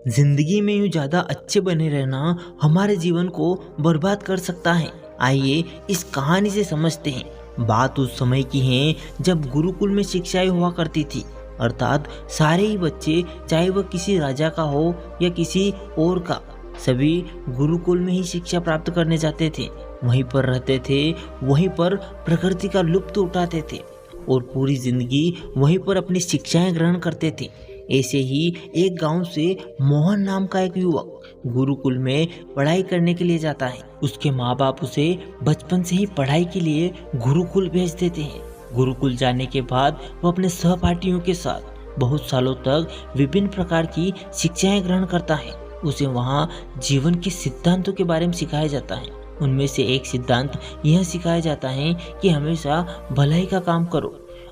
जिंदगी में यूं ज्यादा अच्छे बने रहना हमारे जीवन को बर्बाद कर सकता है। आइए इस कहानी से समझते हैं। बात उस समय की है जब गुरुकुल में शिक्षाएं हुआ करती थी, अर्थात सारे ही बच्चे, चाहे वह किसी राजा का हो या किसी और का, सभी गुरुकुल में ही शिक्षा प्राप्त करने जाते थे। वहीं पर रहते थे, वहीं पर प्रकृति का लुत्फ उठाते थे और पूरी जिंदगी वहीं पर अपनी शिक्षाएं ग्रहण करते थे। ऐसे ही एक गांव से मोहन नाम का एक युवक गुरुकुल में पढ़ाई करने के लिए जाता है। उसके माँ बाप उसे बचपन से ही पढ़ाई के लिए गुरुकुल भेज देते हैं। गुरुकुल जाने के बाद वो अपने सहपाठियों के साथ बहुत सालों तक विभिन्न प्रकार की शिक्षाएं ग्रहण करता है। उसे वहाँ जीवन के सिद्धांतों के बारे में सिखाया जाता है। उनमें से एक सिद्धांत यह सिखाया जाता है कि हमेशा भलाई का काम करो,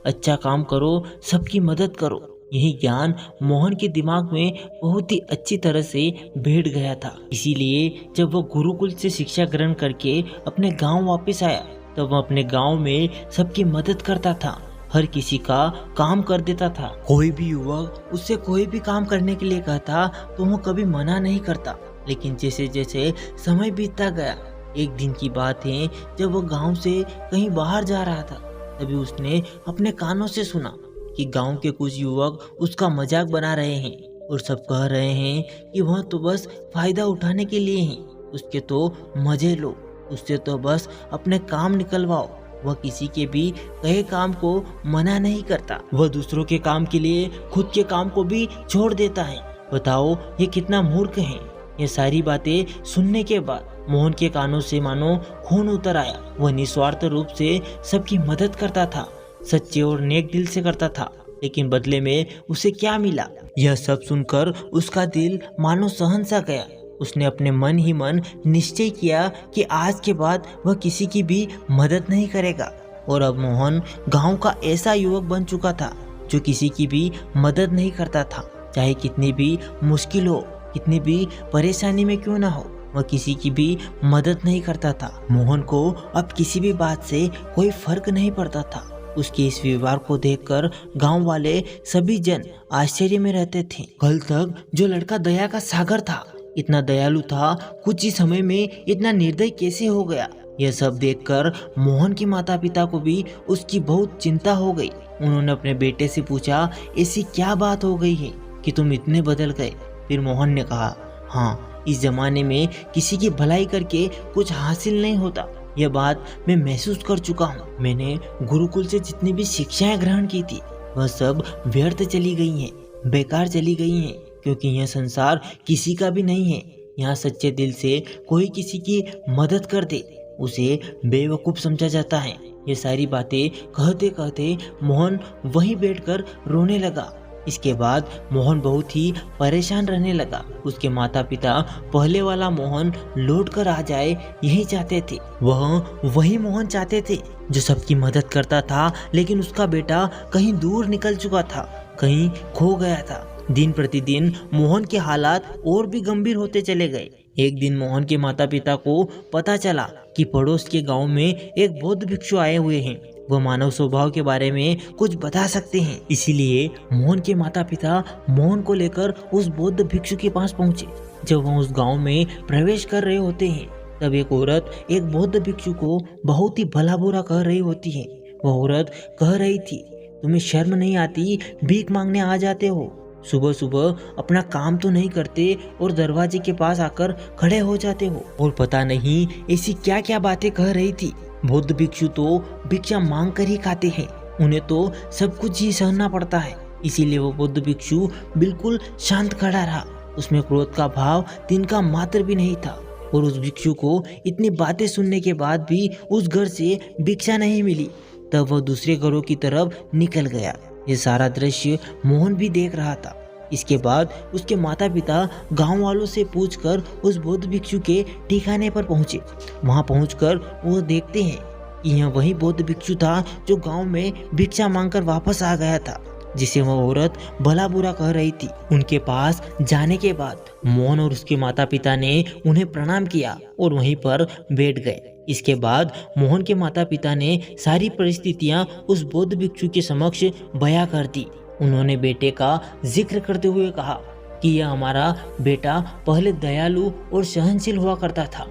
अच्छा काम करो, सबकी मदद करो। यही ज्ञान मोहन के दिमाग में बहुत ही अच्छी तरह से बैठ गया था। इसीलिए जब वह गुरुकुल से शिक्षा ग्रहण करके अपने गांव वापस आया, तब वह अपने गांव में सबकी मदद करता था, हर किसी का काम कर देता था। कोई भी युवक उससे कोई भी काम करने के लिए कहता तो वह कभी मना नहीं करता। लेकिन जैसे जैसे समय बीतता गया, एक दिन की बात है जब वह गांव से कहीं बाहर जा रहा था, तभी उसने अपने कानों से सुना कि गांव के कुछ युवक उसका मजाक बना रहे हैं और सब कह रहे हैं कि वह तो बस फायदा उठाने के लिए हैं, उसके तो मजे लो, उससे तो बस अपने काम निकलवाओ। वह किसी के भी कहे काम को मना नहीं करता, वह दूसरों के काम के लिए खुद के काम को भी छोड़ देता है। बताओ ये कितना मूर्ख है। ये सारी बातें सुनने के बाद मोहन के कानों से मानो खून उतर आया। वह निस्वार्थ रूप से सबकी मदद करता था, सच्चे और नेक दिल से करता था। लेकिन बदले में उसे क्या मिला, यह सब सुनकर उसका दिल मानो सहन सा गया। उसने अपने मन ही मन निश्चय किया कि आज के बाद वह किसी की भी मदद नहीं करेगा। और अब मोहन गांव का ऐसा युवक बन चुका था जो किसी की भी मदद नहीं करता था। चाहे कितनी भी मुश्किल हो, कितनी भी परेशानी में क्यों ना हो, वह किसी की भी मदद नहीं करता था। मोहन को अब किसी भी बात से कोई फर्क नहीं पड़ता था। उसके इस व्यवहार को देखकर गांव वाले सभी जन आश्चर्य में रहते थे। कल तक जो लड़का दया का सागर था, इतना दयालु था, कुछ ही समय में इतना निर्दयी कैसे हो गया। यह सब देखकर मोहन के माता पिता को भी उसकी बहुत चिंता हो गई। उन्होंने अपने बेटे से पूछा, ऐसी क्या बात हो गई है कि तुम इतने बदल गए। फिर मोहन ने कहा, हाँ, इस जमाने में किसी की भलाई करके कुछ हासिल नहीं होता। यह बात मैं महसूस कर चुका हूँ। मैंने गुरुकुल से जितनी भी शिक्षाएं ग्रहण की थी, वह सब व्यर्थ चली गई हैं, बेकार चली गई हैं, क्योंकि यह संसार किसी का भी नहीं है। यहाँ सच्चे दिल से कोई किसी की मदद कर दे, उसे बेवकूफ़ समझा जाता है। ये सारी बातें कहते कहते मोहन वहीं बैठकर रोने लगा। इसके बाद मोहन बहुत ही परेशान रहने लगा। उसके माता पिता पहले वाला मोहन लौट कर आ जाए यही चाहते थे। वह वही मोहन चाहते थे जो सबकी मदद करता था, लेकिन उसका बेटा कहीं दूर निकल चुका था, कहीं खो गया था। दिन प्रतिदिन मोहन के हालात और भी गंभीर होते चले गए। एक दिन मोहन के माता पिता को पता चला कि पड़ोस के गांव में एक बौद्ध भिक्षु आए हुए हैं। वह मानव स्वभाव के बारे में कुछ बता सकते हैं। इसीलिए मोहन के माता पिता मोहन को लेकर उस बौद्ध भिक्षु के पास पहुंचे। जब वह उस गांव में प्रवेश कर रहे होते हैं, तब एक औरत एक बौद्ध भिक्षु को बहुत ही भला बुरा कह रही होती है। वह औरत कह रही थी, तुम्हें शर्म नहीं आती, भीख मांगने आ जाते हो, सुबह सुबह अपना काम तो नहीं करते और दरवाजे के पास आकर खड़े हो जाते हो। और पता नहीं ऐसी क्या क्या बातें कह रही थी। बौद्ध भिक्षु तो भिक्षा मांग कर ही खाते हैं, उन्हें तो सब कुछ ही सहना पड़ता है। इसीलिए वो बौद्ध भिक्षु बिल्कुल शांत खड़ा रहा। उसमें क्रोध का भाव तिनका मात्र भी नहीं था। और उस भिक्षु को इतनी बातें सुनने के बाद भी उस घर से भिक्षा नहीं मिली। तब वह दूसरे घरों की तरफ निकल गया। ये सारा दृश्य मोहन भी देख रहा था। इसके बाद उसके माता पिता गांव वालों से पूछकर उस बौद्ध भिक्षु के ठिकाने पर पहुंचे। वहां पहुंचकर वो देखते हैं कि यह वही बौद्ध भिक्षु था जो गांव में भिक्षा मांगकर वापस आ गया था, जिसे वह औरत भला बुरा कह रही थी। उनके पास जाने के बाद मोहन और उसके माता पिता ने उन्हें प्रणाम किया और वहीं पर बैठ गए। इसके बाद मोहन के माता पिता ने सारी परिस्थितियां उस बौद्ध भिक्षु के समक्ष बयां कर दी। उन्होंने बेटे का जिक्र करते हुए कहा कि यह हमारा बेटा पहले दयालु और सहनशील हुआ करता था,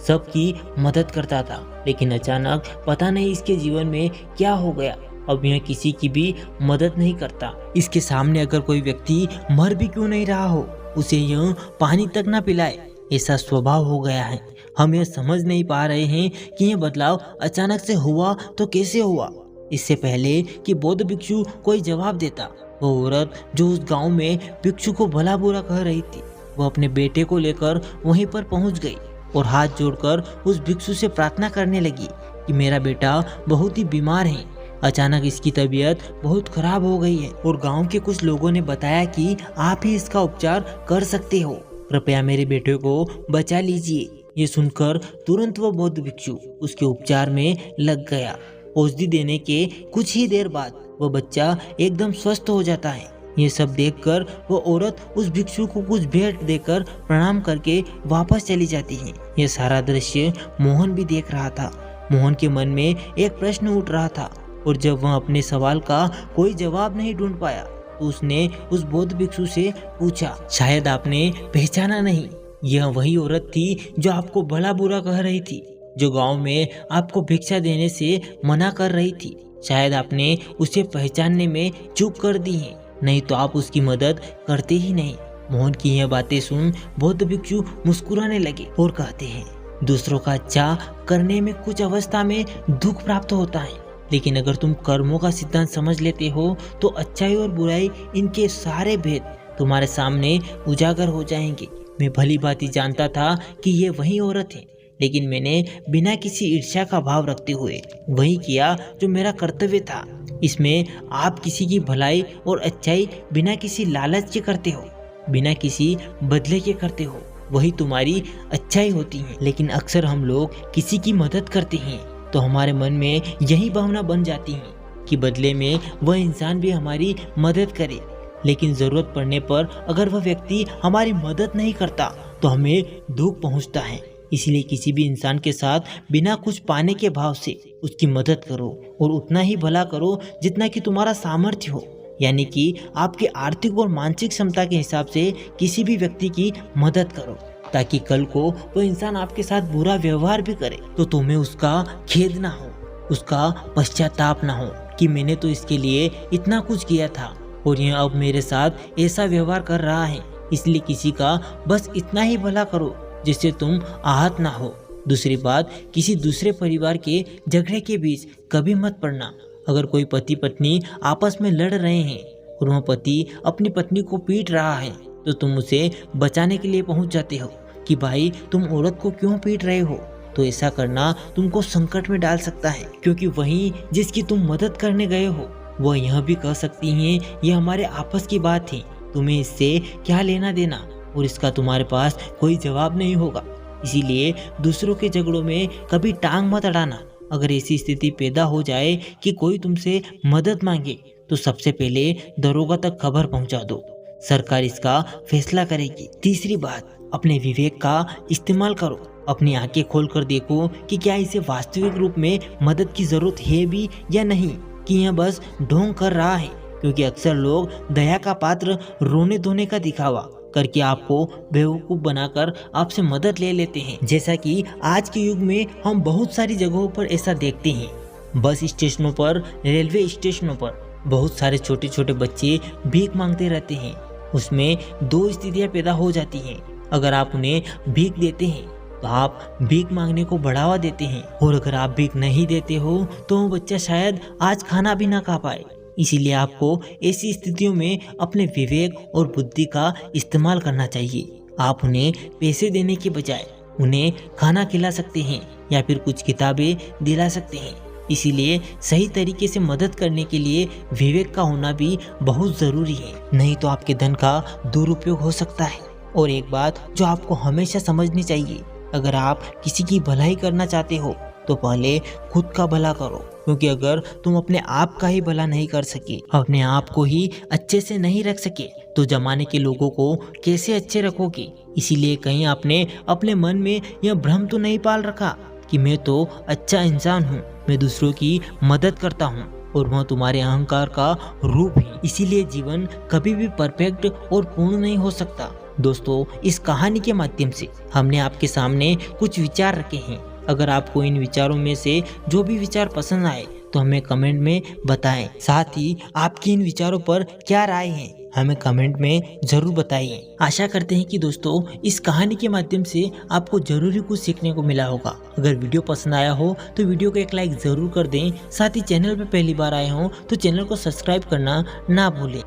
सबकी मदद करता था, लेकिन अचानक पता नहीं इसके जीवन में क्या हो गया, अब यह किसी की भी मदद नहीं करता। इसके सामने अगर कोई व्यक्ति मर भी क्यों नहीं रहा हो, उसे यह पानी तक ना पिलाए, ऐसा स्वभाव हो गया है। हम यह समझ नहीं पा रहे हैं कि यह बदलाव अचानक से हुआ तो कैसे हुआ। इससे पहले कि बौद्ध भिक्षु कोई जवाब देता, वो औरत जो उस गांव में भिक्षु को भला बुरा कह रही थी, वो अपने बेटे को लेकर वहीं पर पहुंच गई और हाथ जोड़कर उस भिक्षु से प्रार्थना करने लगी कि मेरा बेटा बहुत ही बीमार है, अचानक इसकी तबीयत बहुत खराब हो गई है और गांव के कुछ लोगों ने बताया कि आप ही इसका उपचार कर सकते हो, कृपया मेरे बेटे को बचा लीजिए। ये सुनकर तुरंत वो बौद्ध भिक्षु उसके उपचार में लग गया। औषधि देने के कुछ ही देर बाद वो बच्चा एकदम स्वस्थ हो जाता है। ये सब देखकर वो औरत उस भिक्षु को कुछ भेंट देकर प्रणाम करके वापस चली जाती है। ये सारा दृश्य मोहन भी देख रहा था। मोहन के मन में एक प्रश्न उठ रहा था और जब वह अपने सवाल का कोई जवाब नहीं ढूंढ पाया तो उसने उस बौद्ध भिक्षु से पूछा, शायद आपने पहचाना नहीं, यह वही औरत थी जो आपको भला बुरा कह रही थी, जो गांव में आपको भिक्षा देने से मना कर रही थी। शायद आपने उसे पहचानने में चूक कर दी है, नहीं तो आप उसकी मदद करते ही नहीं। मोहन की यह बातें सुन बौद्ध भिक्षु मुस्कुराने लगे और कहते हैं, दूसरों का अच्छा करने में कुछ अवस्था में दुख प्राप्त होता है, लेकिन अगर तुम कर्मों का सिद्धांत समझ लेते हो तो अच्छाई और बुराई, इनके सारे भेद तुम्हारे सामने उजागर हो जाएंगे। मैं भली भांति जानता था कि ये वही औरत है, लेकिन मैंने बिना किसी ईर्ष्या का भाव रखते हुए वही किया जो मेरा कर्तव्य था। इसमें आप किसी की भलाई और अच्छाई बिना किसी लालच के करते हो, बिना किसी बदले के करते हो, वही तुम्हारी अच्छाई होती है। लेकिन अक्सर हम लोग किसी की मदद करते हैं तो हमारे मन में यही भावना बन जाती है कि बदले में वह इंसान भी हमारी मदद करे, लेकिन जरूरत पड़ने पर अगर वह व्यक्ति हमारी मदद नहीं करता तो हमें दुख पहुंचता है। इसलिए किसी भी इंसान के साथ बिना कुछ पाने के भाव से उसकी मदद करो और उतना ही भला करो जितना कि तुम्हारा सामर्थ्य हो, यानी कि आपके आर्थिक और मानसिक क्षमता के हिसाब से किसी भी व्यक्ति की मदद करो, ताकि कल को वो इंसान आपके साथ बुरा व्यवहार भी करे तो तुम्हें उसका खेद ना हो, उसका पश्चाताप ना हो कि मैंने तो इसके लिए इतना कुछ किया था और यह अब मेरे साथ ऐसा व्यवहार कर रहा है। इसलिए किसी का बस इतना ही भला करो जिससे तुम आहत ना हो। दूसरी बात, किसी दूसरे परिवार के झगड़े के बीच कभी मत पड़ना। अगर कोई पति पत्नी आपस में लड़ रहे हैं और वह पति अपनी पत्नी को पीट रहा है तो तुम उसे बचाने के लिए पहुंच जाते हो कि भाई तुम औरत को क्यों पीट रहे हो, तो ऐसा करना तुमको संकट में डाल सकता है, क्योंकि वही जिसकी तुम मदद करने गए हो वह यह भी कह सकती हैं ये हमारे आपस की बात है, तुम्हें इससे क्या लेना देना, और इसका तुम्हारे पास कोई जवाब नहीं होगा। इसीलिए दूसरों के झगड़ों में कभी टांग मत अड़ाना। अगर ऐसी स्थिति पैदा हो जाए कि कोई तुमसे मदद मांगे तो सबसे पहले दरोगा तक खबर पहुंचा दो, सरकार इसका फैसला करेगी। तीसरी बात, अपने विवेक का इस्तेमाल करो। अपनी आंखें खोलकर देखो कि क्या इसे वास्तविक रूप में मदद की जरूरत है भी या नहीं, कि यह बस ढोंग कर रहा है, क्योंकि अक्सर लोग दया का पात्र रोने धोने का दिखावा करके आपको बेवकूफ बनाकर आपसे मदद ले लेते हैं। जैसा कि आज के युग में हम बहुत सारी जगहों पर ऐसा देखते हैं। बस स्टेशनों पर, रेलवे स्टेशनों पर बहुत सारे छोटे छोटे बच्चे भीख मांगते रहते हैं। उसमें दो स्थितियां पैदा हो जाती हैं। अगर आप उन्हें भीख देते हैं तो आप भीख मांगने को बढ़ावा देते हैं, और अगर आप भीख नहीं देते हो तो वो बच्चा शायद आज खाना भी ना खा पाए। इसीलिए आपको ऐसी स्थितियों में अपने विवेक और बुद्धि का इस्तेमाल करना चाहिए। आप उन्हें पैसे देने के बजाय उन्हें खाना खिला सकते हैं या फिर कुछ किताबें दिला सकते हैं। इसीलिए सही तरीके से मदद करने के लिए विवेक का होना भी बहुत ज़रूरी है, नहीं तो आपके धन का दुरुपयोग हो सकता है। और एक बात जो आपको हमेशा समझनी चाहिए, अगर आप किसी की भलाई करना चाहते हो तो पहले खुद का भला करो, क्योंकि अगर तुम अपने आप का ही भला नहीं कर सके, अपने आप को ही अच्छे से नहीं रख सके, तो जमाने के लोगों को कैसे अच्छे रखोगे। इसीलिए कहीं आपने अपने मन में यह भ्रम तो नहीं पाल रखा कि मैं तो अच्छा इंसान हूँ, मैं दूसरों की मदद करता हूँ, और वह तुम्हारे अहंकार का रूप है। इसीलिए जीवन कभी भी परफेक्ट और पूर्ण नहीं हो सकता। दोस्तों, इस कहानी के माध्यम से हमने आपके सामने कुछ विचार रखे हैं। अगर आपको इन विचारों में से जो भी विचार पसंद आए तो हमें कमेंट में बताएं। साथ ही आपकी इन विचारों पर क्या राय है हमें कमेंट में जरूर बताइए। आशा करते हैं कि दोस्तों इस कहानी के माध्यम से आपको जरूरी कुछ सीखने को मिला होगा। अगर वीडियो पसंद आया हो तो वीडियो को एक लाइक जरूर कर दें। साथ ही चैनल पर पहली बार आए हो तो चैनल को सब्सक्राइब करना ना भूलें।